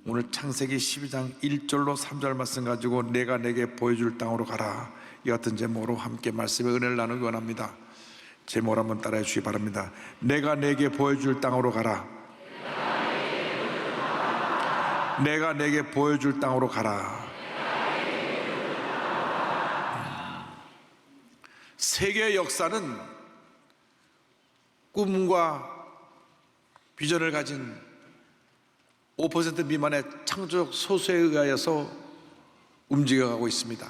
오늘 창세기 12장 1절로 3절 말씀 가지고 내가 내게 보여줄 땅으로 가라, 이 같은 제목으로 함께 말씀의 은혜를 나누기 원합니다. 제목을 한번 따라해 주시기 바랍니다. 내가 내게 보여줄 땅으로 가라. 내가 내게 보여줄 땅으로 가라. 세계의 역사는 꿈과 비전을 가진 5% 미만의 창조적 소수에 의하여서 움직여가고 있습니다.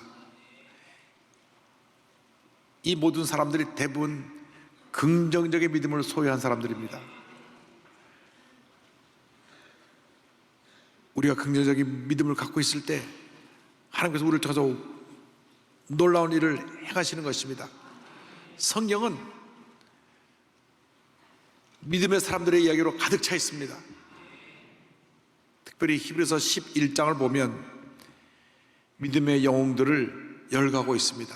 이 모든 사람들이 대부분 긍정적인 믿음을 소유한 사람들입니다. 우리가 긍정적인 믿음을 갖고 있을 때 하나님께서 우리를 통해서 놀라운 일을 행하시는 것입니다. 성경은 믿음의 사람들의 이야기로 가득 차 있습니다. 특별히 히브리서 11장을 보면 믿음의 영웅들을 열거하고 있습니다.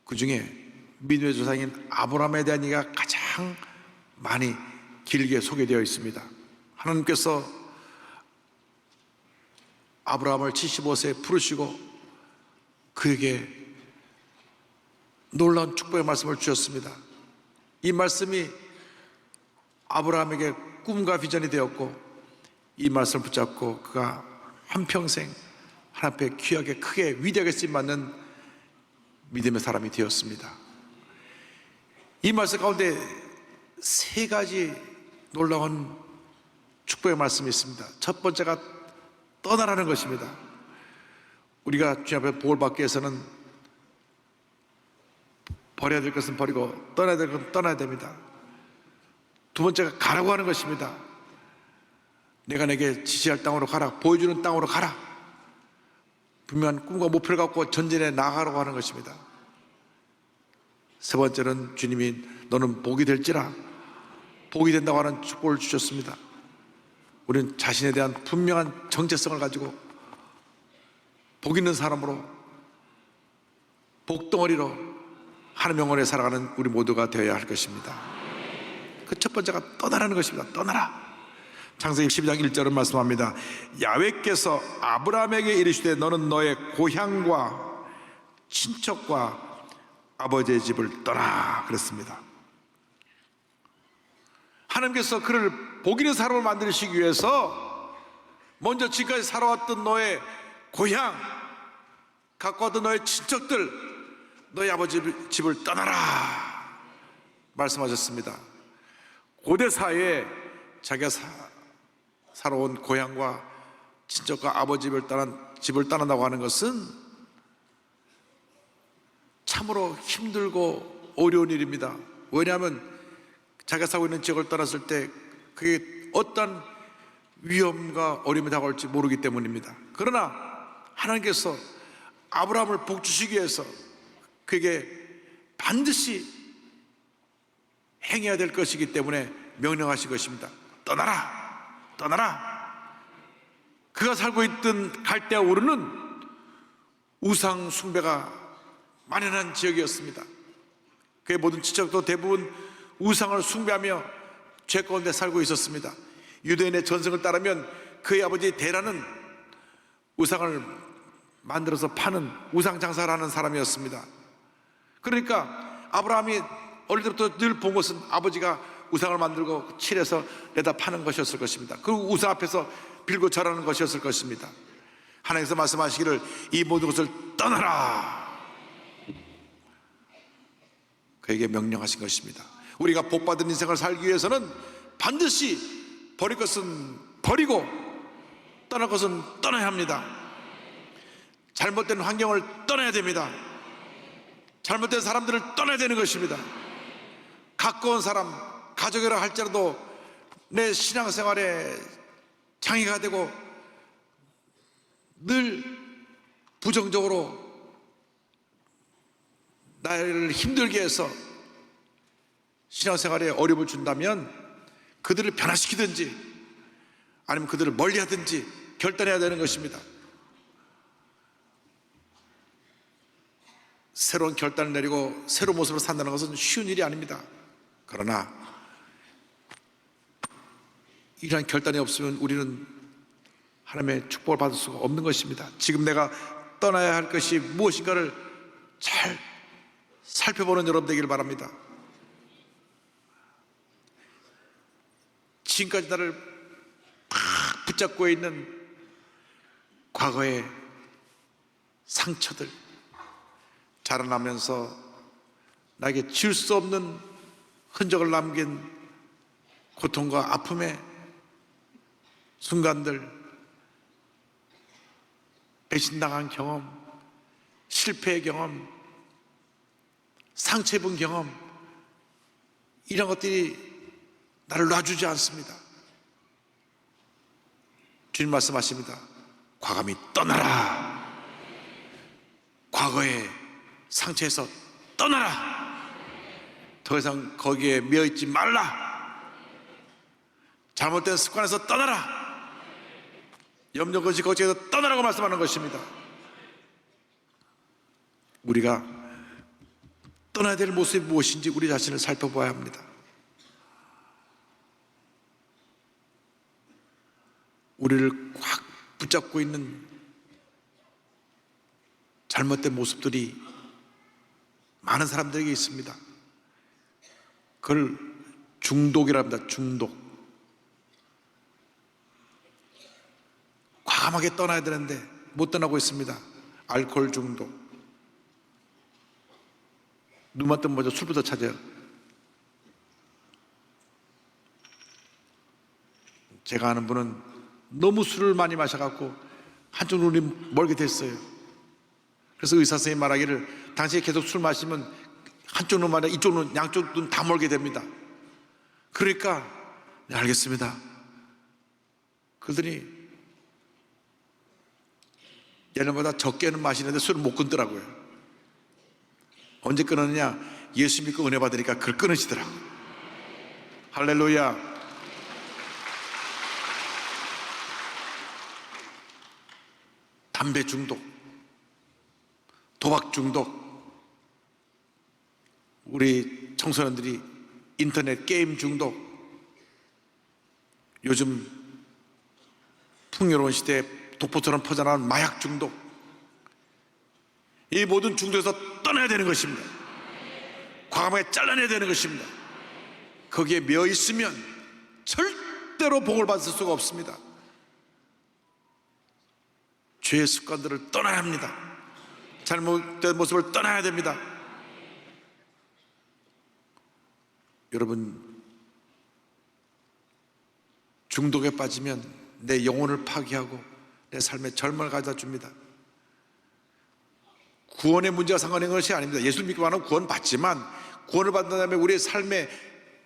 그 중에 믿음의 조상인 아브라함에 대한 얘기가 가장 많이 길게 소개되어 있습니다. 하나님께서 아브라함을 75세에 부르시고 그에게 놀라운 축복의 말씀을 주셨습니다. 이 말씀이 아브라함에게 꿈과 비전이 되었고, 이 말씀을 붙잡고 그가 한평생 하나님 앞에 귀하게 크게 위대하게 쓰임받는 믿음의 사람이 되었습니다. 이 말씀 가운데 세 가지 놀라운 축복의 말씀이 있습니다. 첫 번째가 떠나라는 것입니다. 우리가 주님 앞에 복을 받기 위해서는 버려야 될 것은 버리고 떠나야 될 것은 떠나야 됩니다. 두 번째가 가라고 하는 것입니다. 내가 내게 지시할 땅으로 가라, 보여주는 땅으로 가라. 분명한 꿈과 목표를 갖고 전진해 나가라고 하는 것입니다. 세 번째는 주님이 너는 복이 될지라, 복이 된다고 하는 축복을 주셨습니다. 우리는 자신에 대한 분명한 정체성을 가지고 복 있는 사람으로, 복덩어리로 하나님 영혼에 살아가는 우리 모두가 되어야 할 것입니다. 그 첫 번째가 떠나라는 것입니다. 떠나라. 창세기 12장 1절은 말씀합니다. 야훼께서 아브라함에게 이르시되 너는 너의 고향과 친척과 아버지의 집을 떠나, 그랬습니다. 하나님께서 그를 복 있는 사람을 만드시기 위해서 먼저 지금까지 살아왔던 너의 고향, 가까웠던 너의 친척들, 너의 아버지 집을 떠나라 말씀하셨습니다. 고대 사회에 자기가 살아온 고향과 친척과 아버지 집을 떠난다고 하는 것은 참으로 힘들고 어려운 일입니다. 왜냐하면 자기가 살고 있는 지역을 떠났을 때 그게 어떤 위험과 어려움이 다가올지 모르기 때문입니다. 그러나 하나님께서 아브라함을 복주시기 위해서 그에게 반드시 행해야 될 것이기 때문에 명령하신 것입니다. 떠나라, 떠나라. 그가 살고 있던 갈대아 우르는 우상 숭배가 만연한 지역이었습니다. 그의 모든 친척도 대부분 우상을 숭배하며 죄 가운데 살고 있었습니다. 유대인의 전승을 따르면 그의 아버지 데라는 우상을 만들어서 파는 우상 장사를 하는 사람이었습니다. 그러니까 아브라함이 어릴 때부터 늘 본 것은 아버지가 우상을 만들고 칠해서 내다 파는 것이었을 것입니다. 그 우상 앞에서 빌고 절하는 것이었을 것입니다. 하나님께서 말씀하시기를 이 모든 것을 떠나라, 그에게 명령하신 것입니다. 우리가 복받은 인생을 살기 위해서는 반드시 버릴 것은 버리고 떠날 것은 떠나야 합니다. 잘못된 환경을 떠나야 됩니다. 잘못된 사람들을 떠나야 되는 것입니다. 가까운 사람, 가족이라 할지라도 내 신앙생활에 장애가 되고 늘 부정적으로 나를 힘들게 해서 신앙생활에 어려움을 준다면 그들을 변화시키든지 아니면 그들을 멀리하든지 결단해야 되는 것입니다. 새로운 결단을 내리고 새로운 모습으로 산다는 것은 쉬운 일이 아닙니다. 그러나 이러한 결단이 없으면 우리는 하나님의 축복을 받을 수가 없는 것입니다. 지금 내가 떠나야 할 것이 무엇인가를 잘 살펴보는 여러분 되기를 바랍니다. 지금까지 나를 팍 붙잡고 있는 과거의 상처들, 자라나면서 나에게 지울 수 없는 흔적을 남긴 고통과 아픔의 순간들, 배신당한 경험, 실패의 경험, 상처 입은 경험, 이런 것들이 나를 놔주지 않습니다. 주님 말씀하십니다. 과감히 떠나라. 과거의 상처에서 떠나라. 더 이상 거기에 매여있지 말라. 잘못된 습관에서 떠나라. 염려거지 거기에서 떠나라고 말씀하는 것입니다. 우리가 떠나야 될 모습이 무엇인지 우리 자신을 살펴봐야 합니다. 우리를 꽉 붙잡고 있는 잘못된 모습들이 많은 사람들에게 있습니다. 그걸 중독이라 합니다. 중독. 과감하게 떠나야 되는데 못 떠나고 있습니다. 알코올 중독. 눈만 뜨면 먼저 술부터 찾아요. 제가 아는 분은 너무 술을 많이 마셔갖고 한쪽 눈이 멀게 됐어요. 그래서 의사 선생님이 말하기를 당신이 계속 술 마시면 한쪽 눈만 아니라 이쪽 눈, 양쪽 눈 다 멀게 됩니다. 그러니까 네, 알겠습니다. 그러더니 예전보다 적게는 마시는데 술을 못 끊더라고요. 언제 끊었느냐? 예수 믿고 은혜 받으니까 그걸 끊으시더라고요. 할렐루야. 담배 중독, 도박 중독, 우리 청소년들이 인터넷 게임 중독, 요즘 풍요로운 시대에 독보처럼 퍼져나가는 마약 중독, 이 모든 중독에서 떠나야 되는 것입니다. 과감하게 잘라내야 되는 것입니다. 거기에 매여 있으면 절대로 복을 받을 수가 없습니다. 죄의 습관들을 떠나야 합니다. 잘못된 모습을 떠나야 됩니다. 여러분, 중독에 빠지면 내 영혼을 파괴하고 내 삶에 절망을 가져다 줍니다. 구원의 문제가 상관된 것이 아닙니다. 예수를 믿고 하는 구원 받지만 구원을 받는 다음에 우리의 삶에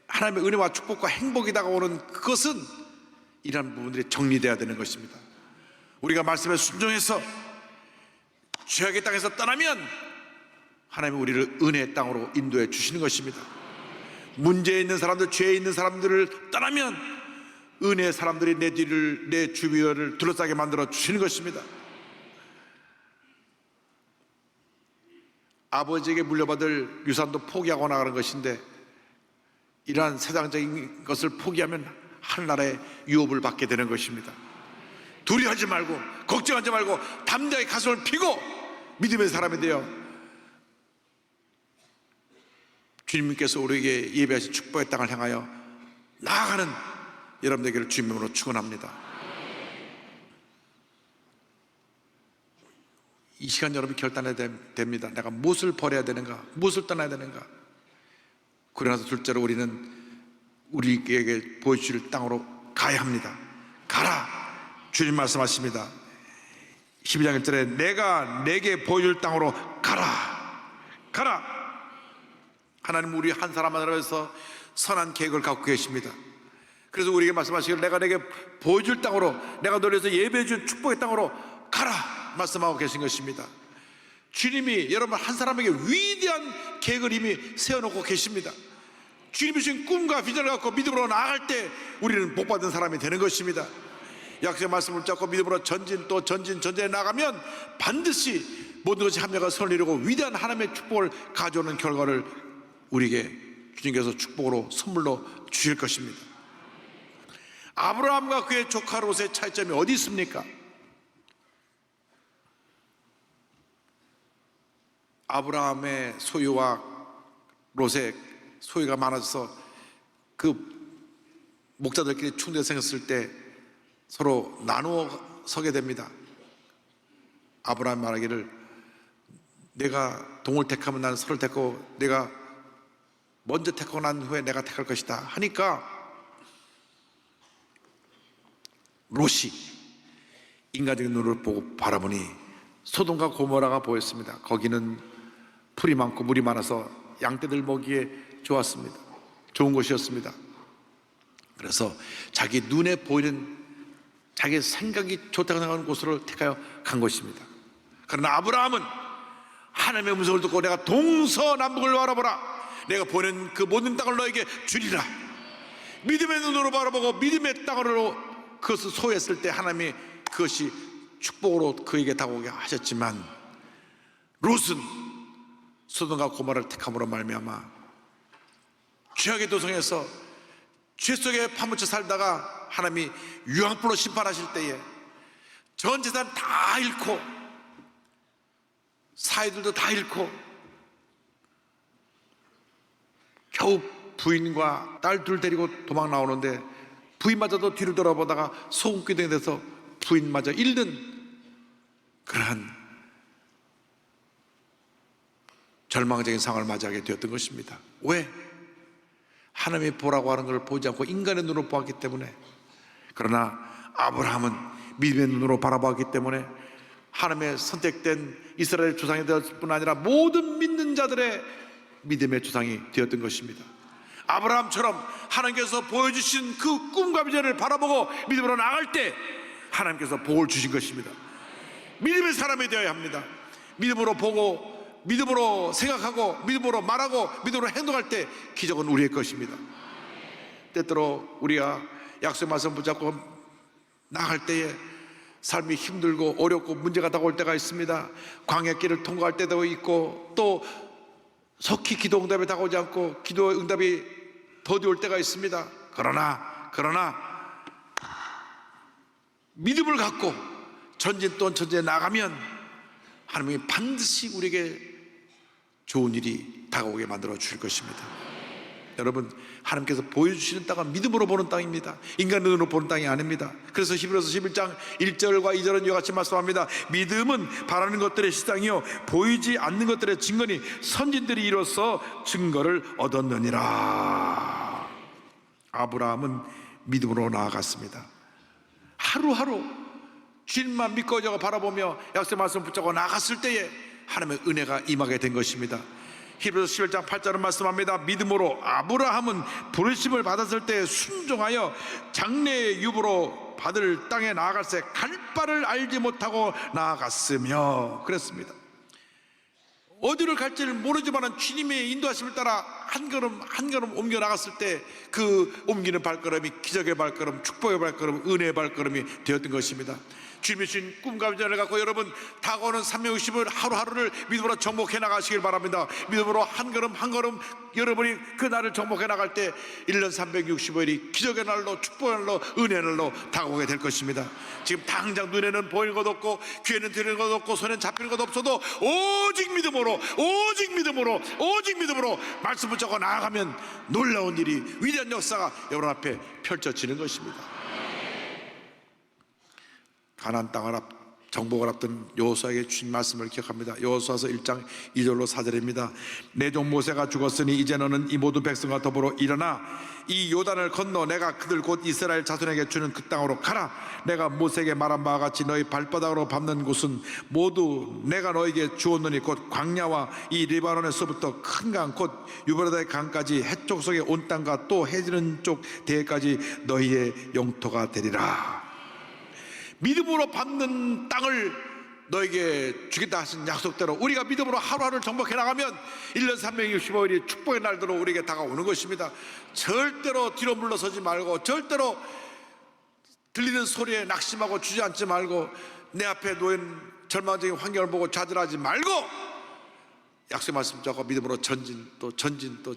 하나님의 은혜와 축복과 행복이 다가오는 그것은 이러한 부분들이 정리되어야 되는 것입니다. 우리가 말씀에 순종해서 죄악의 땅에서 떠나면 하나님은 우리를 은혜의 땅으로 인도해 주시는 것입니다. 문제에 있는 사람들, 죄에 있는 사람들을 떠나면 은혜의 사람들이 내 뒤를, 내 주변을 둘러싸게 만들어 주시는 것입니다. 아버지에게 물려받을 유산도 포기하고 나가는 것인데 이러한 세상적인 것을 포기하면 하늘나라의 유업을 받게 되는 것입니다. 두려워하지 말고 걱정하지 말고 담대하게 가슴을 펴고 믿음의 사람이 되어 주님께서 우리에게 예배하신 축복의 땅을 향하여 나아가는 여러분에게를 주님으로 축원합니다. 이 시간 여러분이 결단해야 됩니다. 내가 무엇을 버려야 되는가, 무엇을 떠나야 되는가. 그러나서 둘째로 우리는 우리에게 보여주실 땅으로 가야 합니다. 가라. 주님 말씀하십니다. 12장 1절에 내가 내게 보여줄 땅으로 가라. 가라. 하나님 우리 한 사람 하나를 위해서 선한 계획을 갖고 계십니다. 그래서 우리에게 말씀하시기를 내가 내게 보여줄 땅으로, 내가 너를 위해서 예배해 준 축복의 땅으로 가라 말씀하고 계신 것입니다. 주님이 여러분 한 사람에게 위대한 계획을 이미 세워놓고 계십니다. 주님이 주신 꿈과 비전을 갖고 믿음으로 나아갈 때 우리는 복받은 사람이 되는 것입니다. 약속의 말씀을 잡고 믿음으로 전진 또 전진 전진해 나가면 반드시 모든 것이 합력과 선을 이루고 위대한 하나님의 축복을 가져오는 결과를 우리에게 주님께서 축복으로 선물로 주실 것입니다. 아브라함과 그의 조카 롯의 차이점이 어디 있습니까? 아브라함의 소유와 롯의 소유가 많아져서 그 목자들끼리 충돌이 생겼을 때 서로 나누어 서게 됩니다. 아브라함이 말하기를 내가 동을 택하면 나는 서를 택하고 내가 먼저 택하고 난 후에 내가 택할 것이다 하니까 롯이 인간적인 눈으로 보고 바라보니 소돔과 고모라가 보였습니다. 거기는 풀이 많고 물이 많아서 양떼들 먹이에 좋았습니다. 좋은 곳이었습니다. 그래서 자기 눈에 보이는 자기 생각이 좋다고 생각하는 곳으로 택하여 간 것입니다. 그러나 아브라함은 하나님의 음성을 듣고 내가 동서남북을 바라보라, 내가 보낸 그 모든 땅을 너에게 주리라, 믿음의 눈으로 바라보고 믿음의 땅으로 그것을 소유했을 때 하나님이 그것이 축복으로 그에게 다가오게 하셨지만 롯은 소돔과 고모라를 택함으로 말미암아 죄악의 도성에서 죄 속에 파묻혀 살다가 하나님이 유황불로 심판하실 때에 전 재산 다 잃고 사이들도 다 잃고 겨우 부인과 딸 둘 데리고 도망 나오는데 부인마저도 뒤를 돌아보다가 소금기둥에 대해서 부인마저 잃는 그러한 절망적인 상황을 맞이하게 되었던 것입니다. 왜? 하나님이 보라고 하는 것을 보지 않고 인간의 눈으로 보았기 때문에. 그러나 아브라함은 믿음의 눈으로 바라보았기 때문에 하나님의 선택된 이스라엘 조상이 되었을 뿐 아니라 모든 믿는 자들의 믿음의 조상이 되었던 것입니다. 아브라함처럼 하나님께서 보여주신 그 꿈과 비전을 바라보고 믿음으로 나갈 때 하나님께서 복을 주신 것입니다. 믿음의 사람이 되어야 합니다. 믿음으로 보고 믿음으로 생각하고 믿음으로 말하고 믿음으로 행동할 때 기적은 우리의 것입니다. 때때로 우리가 약속의 말씀 붙잡고 나갈 때에 삶이 힘들고 어렵고 문제가 다가올 때가 있습니다. 광야길을 통과할 때도 있고 또 속히 기도 응답이 다가오지 않고 기도 응답이 더디올 때가 있습니다. 그러나 믿음을 갖고 전진 또 전진에 나가면 하나님이 반드시 우리에게 좋은 일이 다가오게 만들어 주실 것입니다. 여러분, 하나님께서 보여주시는 땅은 믿음으로 보는 땅입니다. 인간 눈으로 보는 땅이 아닙니다. 그래서 히브리서 11장 1절과 2절은 이와 같이 말씀합니다. 믿음은 바라는 것들의 실상이요 보이지 않는 것들의 증거니 선진들이 이로써 증거를 얻었느니라. 아브라함은 믿음으로 나아갔습니다. 하루하루 주님만 믿고 바라보며 약속의 말씀 붙잡고 나갔을 때에 하나님의 은혜가 임하게 된 것입니다. 히브리서 11장 8절은 말씀합니다. 믿음으로 아브라함은 부르심을 받았을 때 순종하여 장래의 유부로 받을 땅에 나아갈새 갈 바를 알지 못하고 나아갔으며 그랬습니다. 어디를 갈지를 모르지만 주님의 인도하심을 따라 한 걸음 한 걸음 옮겨 나갔을 때 그 옮기는 발걸음이 기적의 발걸음, 축복의 발걸음, 은혜의 발걸음이 되었던 것입니다. 주님이 주신 꿈과 비전을 갖고 여러분 다가오는 360을 하루하루를 믿음으로 정복해 나가시길 바랍니다. 믿음으로 한 걸음 한 걸음 여러분이 그 날을 정복해 나갈 때 1년 365일이 기적의 날로 축복의 날로 은혜의 날로 다가오게 될 것입니다. 지금 당장 눈에는 보이는 것 없고 귀에는 들리는 것 없고 손에는 잡히는 것 없어도 오직 믿음으로 말씀 붙잡고 나아가면 놀라운 일이, 위대한 역사가 여러분 앞에 펼쳐지는 것입니다. 가나안 땅을 정복을 앞둔 여호수아에게 주신 말씀을 기억합니다. 여호수아서 1장 2절로 4절입니다. 내 종 모세가 죽었으니 이제 너는 이 모든 백성과 더불어 일어나 이 요단을 건너 내가 그들 곧 이스라엘 자손에게 주는 그 땅으로 가라. 내가 모세에게 말한 바와 같이 너희 발바닥으로 밟는 곳은 모두 내가 너에게 주었느니 곧 광야와 이 리바논에서부터 큰 강 곧 유브라데 강까지 해쪽 속의 온 땅과 또 해지는 쪽 대해까지 너희의 영토가 되리라. 믿음으로 받는 땅을 너에게 주겠다 하신 약속대로 우리가 믿음으로 하루하루를 정복해 나가면 1년 365일이 축복의 날들로 우리에게 다가오는 것입니다. 절대로 뒤로 물러서지 말고 절대로 들리는 소리에 낙심하고 주저앉지 말고 내 앞에 놓인 절망적인 환경을 보고 좌절하지 말고 약속의 말씀 잡고 믿음으로 전진 또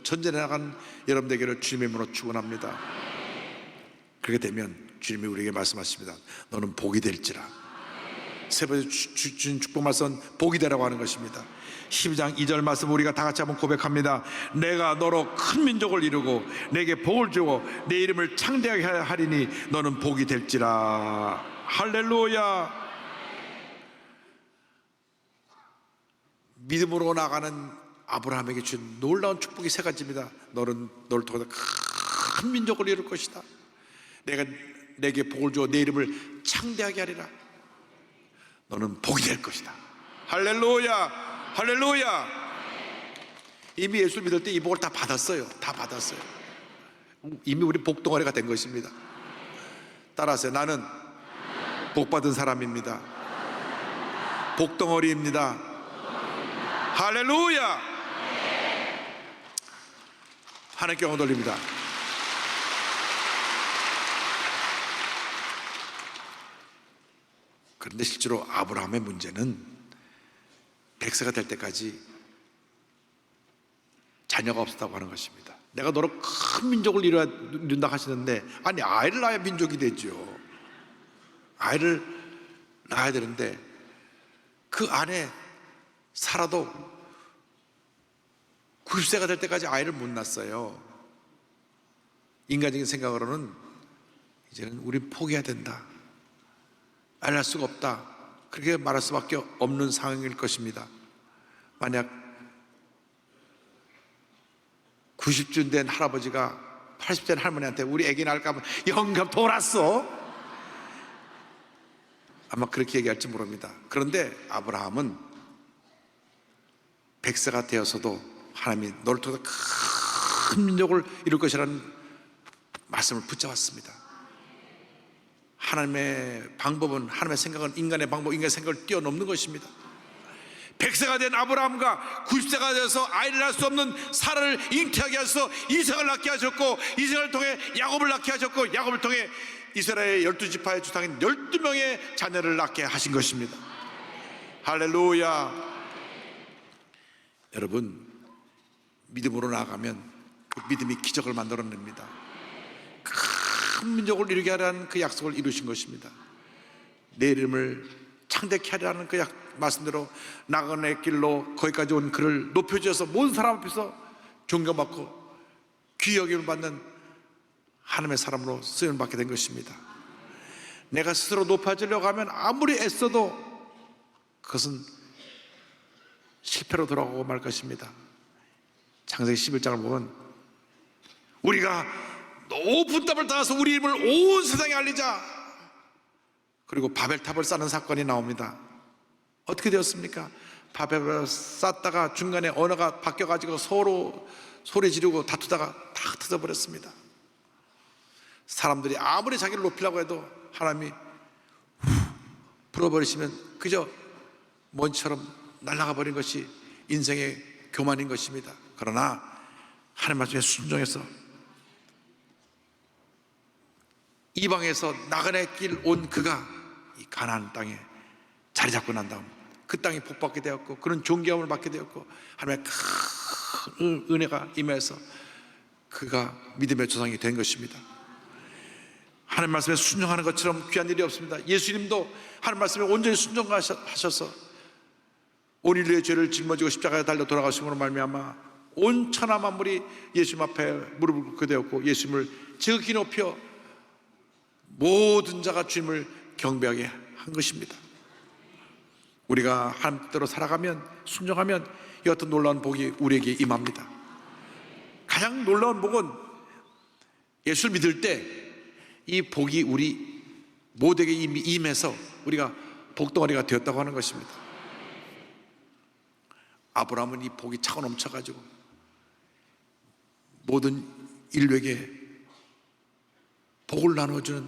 전진해 나간 여러분 되기를 주님의 이름으로 축원합니다. 그렇게 되면 주님이 우리에게 말씀하십니다. 너는 복이 될지라. 세 번째 주신 축복 말씀, 복이 되라고 하는 것입니다. 12장 2절 말씀 우리가 다 같이 한번 고백합니다. 내가 너로 큰 민족을 이루고 내게 복을 주고 내 이름을 창대하게 하리니 너는 복이 될지라. 할렐루야. 믿음으로 나가는 아브라함에게 준 놀라운 축복이 세 가지입니다. 너를 통해서 큰 민족을 이룰 것이다. 내가 내게 복을 주어 내 이름을 창대하게 하리라. 너는 복이 될 것이다. 할렐루야. 할렐루야. 이미 예수 믿을 때 이 복을 다 받았어요. 다 받았어요. 이미 우리 복덩어리가 된 것입니다. 따라하세요. 나는 복받은 사람입니다. 복덩어리입니다. 할렐루야. 하나님께 영광 돌립니다. 그런데 실제로 아브라함의 문제는 100세가 될 때까지 자녀가 없었다고 하는 것입니다. 내가 너로 큰 민족을 이룬다 하시는데, 아니 아이를 낳아야 민족이 되죠. 아이를 낳아야 되는데 그 안에 살아도 90세가 될 때까지 아이를 못 낳았어요. 인간적인 생각으로는 이제는 우린 포기해야 된다, 아이를 낳을 수가 없다, 그렇게 말할 수밖에 없는 상황일 것입니다. 만약 90쯤 된 할아버지가 80대 된 할머니한테 우리 애기 낳을까 하면 영감 돌았어, 아마 그렇게 얘기할지 모릅니다. 그런데 아브라함은 100세가 되어서도 하나님이 너를 통해서 큰 민족을 이룰 것이라는 말씀을 붙잡았습니다. 하나님의 방법은, 하나님의 생각은 인간의 방법, 인간의 생각을 뛰어넘는 것입니다. 100세가 된 아브라함과 90세가 되어서 아이를 낳을 수 없는 사라를 잉태하게 하셔서 이삭을 낳게 하셨고, 이삭을 통해 야곱을 낳게 하셨고, 야곱을 통해 이스라엘의 12지파의 주상인 12명의 자녀를 낳게 하신 것입니다. 할렐루야. 여러분, 믿음으로 나아가면 그 믿음이 기적을 만들어냅니다. 큰 민족을 이루게 하라는 그 약속을 이루신 것입니다. 내 이름을 창대케 하라는 그 말씀대로 나그네 길로 거기까지 온 그를 높여주셔서 모든 사람 앞에서 존경받고 귀히 여김을 받는 하나님의 사람으로 쓰임을 받게 된 것입니다. 내가 스스로 높아지려고 하면 아무리 애써도 그것은 실패로 돌아가고 말 것입니다. 창세기 11장을 보면 우리가 높은 탑을 따라서 우리 이름을 온 세상에 알리자, 그리고 바벨탑을 쌓는 사건이 나옵니다. 어떻게 되었습니까? 바벨탑을 쌓다가 중간에 언어가 바뀌어가지고 서로 소리 지르고 다투다가 다 흩어져버렸습니다. 사람들이 아무리 자기를 높이려고 해도 하나님이 불어버리시면 그저 먼지처럼 날아가 버린 것이 인생의 교만인 것입니다. 그러나 하나님 말씀에 순종해서 이방에서 나그네 길 온 그가 이 가나안 땅에 자리 잡고 난 다음 그 땅이 복받게 되었고, 그런 존귀함을 받게 되었고, 하나님의 큰 은혜가 임해서 그가 믿음의 조상이 된 것입니다. 하나님 말씀에 순종하는 것처럼 귀한 일이 없습니다. 예수님도 하나님 말씀에 온전히 순종하셔서 온 인류의 죄를 짊어지고 십자가에 달려 돌아가심으로 말미암아 온 천하 만물이 예수님 앞에 무릎을 꿇게 되었고, 예수님을 지극히 높여 모든 자가 주님을 경배하게 한 것입니다. 우리가 하나님 뜻대로 살아가면, 순종하면 이 같은 놀라운 복이 우리에게 임합니다. 가장 놀라운 복은 예수를 믿을 때 이 복이 우리 모두에게 이미 임해서 우리가 복덩어리가 되었다고 하는 것입니다. 아브라함은 이 복이 차고 넘쳐가지고 모든 인류에게 복을 나눠주는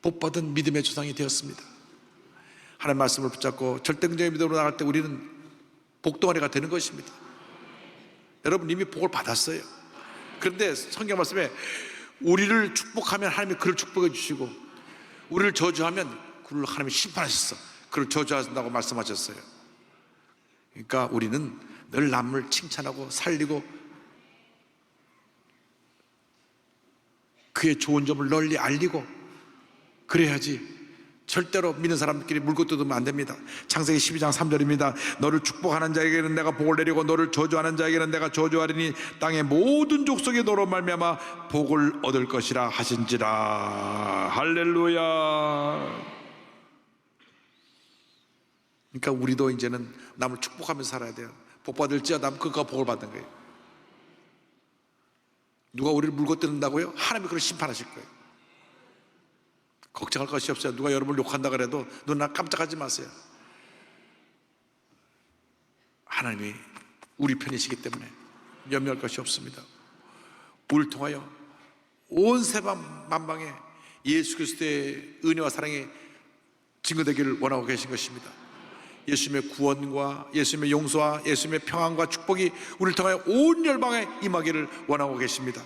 복받은 믿음의 조상이 되었습니다. 하나님의 말씀을 붙잡고 절대적인 믿음으로 나갈 때 우리는 복덩어리가 되는 것입니다. 여러분 이미 복을 받았어요. 그런데 성경 말씀에 우리를 축복하면 하나님이 그를 축복해 주시고, 우리를 저주하면 그를 하나님이 심판하셨어. 그를 저주하신다고 말씀하셨어요. 그러니까 우리는 늘 남을 칭찬하고 살리고 그의 좋은 점을 널리 알리고 그래야지. 절대로 믿는 사람들끼리 물고 뜯으면 안 됩니다. 창세기 12장 3절입니다. 너를 축복하는 자에게는 내가 복을 내리고 너를 저주하는 자에게는 내가 저주하리니 땅의 모든 족속이 너로 말미암아 복을 얻을 것이라 하신지라. 할렐루야. 그러니까 우리도 이제는 남을 축복하면서 살아야 돼요. 복 받을지어다 그가 복을 받는 거예요. 누가 우리를 물고 뜯는다고요? 하나님이 그걸 심판하실 거예요. 걱정할 것이 없어요. 누가 여러분을 욕한다 그래도 누나 깜짝하지 마세요. 하나님이 우리 편이시기 때문에 염려할 것이 없습니다. 우리를 통하여 온 세상 만방에 예수 그리스도의 은혜와 사랑이 증거되기를 원하고 계신 것입니다. 예수님의 구원과 예수님의 용서와 예수님의 평안과 축복이 우리를 통하여 온 열방에 임하기를 원하고 계십니다.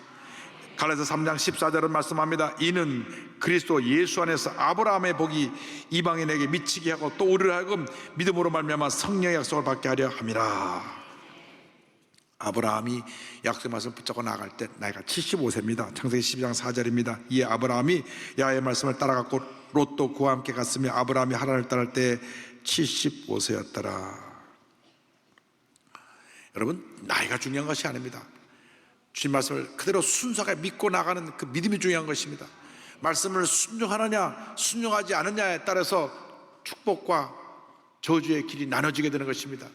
갈라디아서 3장 14절은 말씀합니다. 이는 그리스도 예수 안에서 아브라함의 복이 이방인에게 미치게 하고 또 우리를 하여금 믿음으로 말미암아 성령의 약속을 받게 하려 함이라. 아브라함이 약속의 말씀을 붙잡고 나아갈 때 나이가 75세입니다. 창세기 12장 4절입니다. 이에 아브라함이 야훼의 말씀을 따라갔고 롯도 그와 함께 갔으며 아브라함이 하란을 떠날 때 75세였더라. 여러분, 나이가 중요한 것이 아닙니다. 주님 말씀을 그대로 순수하게 믿고 나가는 그 믿음이 중요한 것입니다. 말씀을 순종하느냐 순종하지 않느냐에 따라서 축복과 저주의 길이 나눠지게 되는 것입니다.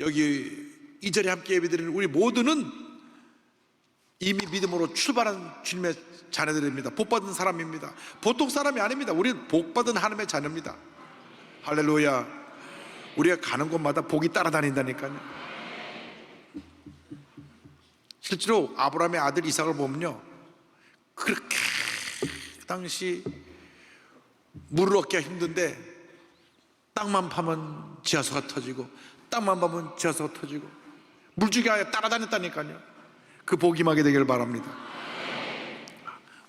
여기 이 자리에 함께 예배드리는 우리 모두는 이미 믿음으로 출발한 주님의 자녀들입니다. 복받은 사람입니다. 보통 사람이 아닙니다. 우리는 복받은 하나님의 자녀입니다. 할렐루야. 우리가 가는 곳마다 복이 따라다닌다니까요. 실제로 아브라함의 아들 이삭을 보면요, 그렇게 그 당시 물을 얻기가 힘든데 땅만 파면 지하수가 터지고 땅만 파면 지하수가 터지고 물줄기가 따라다녔다니까요. 그 복이 임하게 되기를 바랍니다.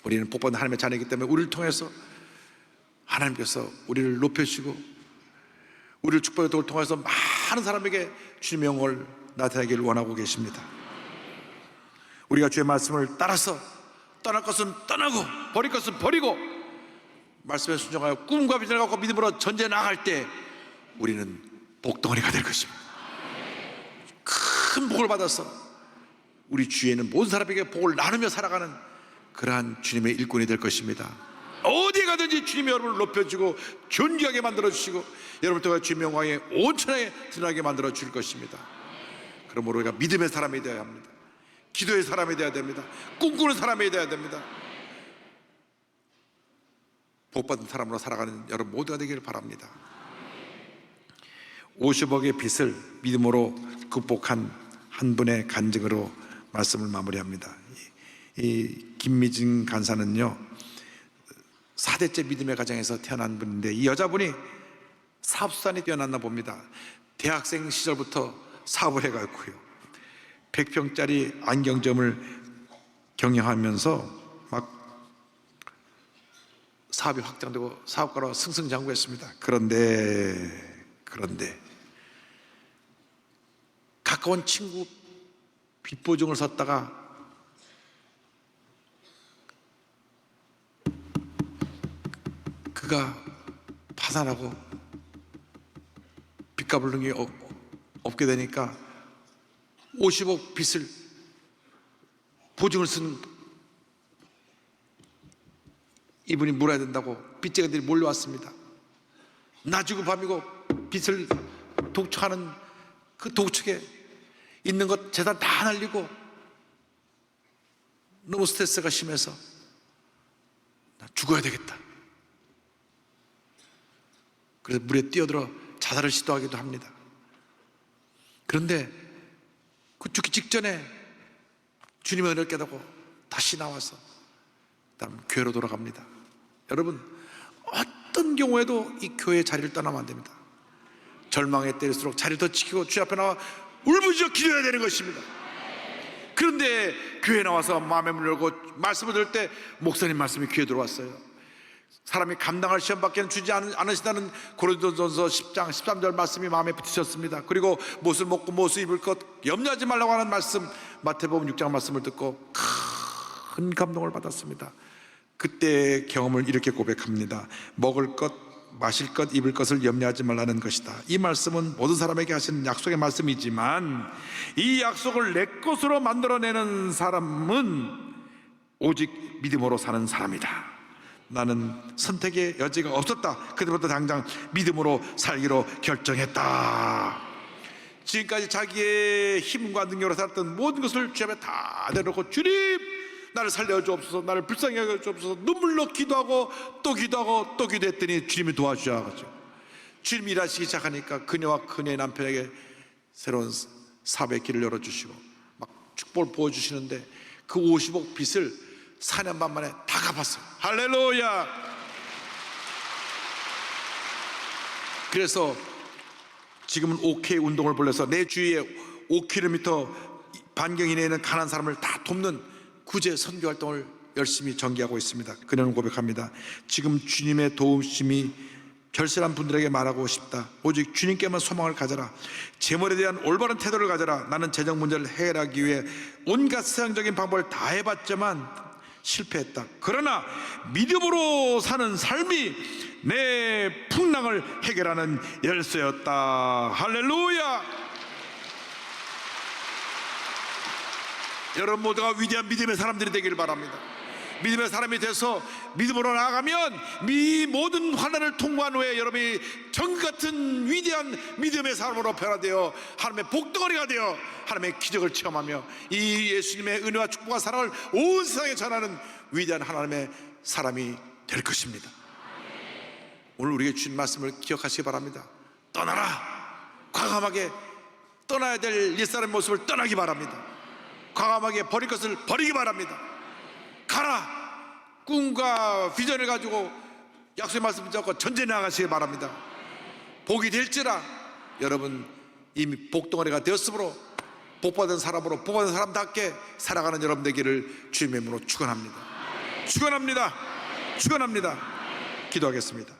우리는 복받은 하나님의 자녀이기 때문에 우리를 통해서 하나님께서 우리를 높여주시고 우리를 축복의 도를 통해서 많은 사람에게 주님의 영광을 나타내기를 원하고 계십니다. 우리가 주의 말씀을 따라서 떠날 것은 떠나고 버릴 것은 버리고 말씀에 순종하여 꿈과 비전을 갖고 믿음으로 전제해 나갈 때 우리는 복덩어리가 될 것입니다. 큰 복을 받아서 우리 주위에는 모든 사람에게 복을 나누며 살아가는 그러한 주님의 일꾼이 될 것입니다. 어디에 가든지 주님이 여러분을 높여주고 존귀하게 만들어주시고 여러분을 통해 주님의 영광이 온천하게 드러나게 만들어 줄 것입니다. 그러므로 우리가 믿음의 사람이 되어야 합니다. 기도의 사람이 되어야 됩니다. 꿈꾸는 사람이 되어야 됩니다. 복받은 사람으로 살아가는 여러분 모두가 되기를 바랍니다. 50억의 빚을 믿음으로 극복한 한 분의 간증으로 말씀을 마무리합니다. 이 김미진 간사는요 4대째 믿음의 가정에서 태어난 분인데 이 여자분이 사업수단이 뛰어났나 봅니다. 대학생 시절부터 사업을 해가지고요 100평짜리 안경점을 경영하면서 막 사업이 확장되고 사업가로 승승장구했습니다. 그런데 가까운 친구 빚보증을 섰다가 그가 파산하고 빚값을 넣는 게 없게 되니까 50억 빚을 보증을 쓴 이분이 물어야 된다고 빚쟁이들이 몰려왔습니다. 낮이고 밤이고 빚을 독촉하는 그 독촉에 있는 것 재산 다 날리고 너무 스트레스가 심해서 나 죽어야 되겠다. 그래서 물에 뛰어들어 자살을 시도하기도 합니다. 그런데 그 죽기 직전에 주님의 은혜를 깨닫고 다시 나와서 그다음 교회로 돌아갑니다. 여러분 어떤 경우에도 이 교회의 자리를 떠나면 안 됩니다. 절망에 때릴수록 자리를 더 지키고 주 앞에 나와 울부짖어 기도해야 되는 것입니다. 그런데 교회에 나와서 마음의 문을 열고 말씀을 들을 때 목사님 말씀이 귀에 들어왔어요. 사람이 감당할 시험밖에 주지 않으시다는 고린도전서 10장 13절 말씀이 마음에 붙으셨습니다. 그리고 무엇을 먹고 무엇을 입을 것 염려하지 말라고 하는 말씀 마태복음 6장 말씀을 듣고 큰 감동을 받았습니다. 그때의 경험을 이렇게 고백합니다. 먹을 것, 마실 것, 입을 것을 염려하지 말라는 것이다. 이 말씀은 모든 사람에게 하시는 약속의 말씀이지만 이 약속을 내 것으로 만들어내는 사람은 오직 믿음으로 사는 사람이다. 나는 선택의 여지가 없었다. 그때부터 당장 믿음으로 살기로 결정했다. 지금까지 자기의 힘과 능력으로 살았던 모든 것을 주님 앞에 다 내놓고, 주님 나를 살려주옵소서, 나를 불쌍히 여겨주옵소서, 눈물로 기도하고 또 기도하고 또 기도했더니 주님이 도와주셔가지고 주님이 일하시기 시작하니까 그녀와 그녀의 남편에게 새로운 사업의 길을 열어주시고 막 축복을 부어주시는데 그 50억 빚을 4년 반 만에 다 갚았어요. 할렐루야. 그래서 지금은 5K 운동을 벌려서 내 주위에 5km 반경 이내에 있는 가난한 사람을 다 돕는 구제 선교 활동을 열심히 전개하고 있습니다. 그녀는 고백합니다. 지금 주님의 도우심이 결실한 분들에게 말하고 싶다. 오직 주님께만 소망을 가져라. 재물에 대한 올바른 태도를 가져라. 나는 재정 문제를 해결하기 위해 온갖 세상적인 방법을 다 해봤지만 실패했다. 그러나 믿음으로 사는 삶이 내 풍랑을 해결하는 열쇠였다. 할렐루야. 여러분 모두가 위대한 믿음의 사람들이 되길 바랍니다. 믿음의 사람이 돼서 믿음으로 나아가면 이 모든 환난을 통과한 후에 여러분이 정글 같은 위대한 믿음의 사람으로 변화되어 하나님의 복덩어리가 되어 하나님의 기적을 체험하며 이 예수님의 은혜와 축복과 사랑을 온 세상에 전하는 위대한 하나님의 사람이 될 것입니다. 오늘 우리에게 주신 말씀을 기억하시기 바랍니다. 떠나라. 과감하게 떠나야 될 옛사람의 모습을 떠나기 바랍니다. 과감하게 버릴 것을 버리기 바랍니다. 가라. 꿈과 비전을 가지고 약속의 말씀 붙잡고 전쟁에 나가시기 바랍니다. 복이 될지라. 여러분 이미 복덩어리가 되었으므로 복받은 사람으로 복받은 사람답게 살아가는 여러분 되기를 주님의 이름으로 축원합니다. 축원합니다. 축원합니다. 기도하겠습니다.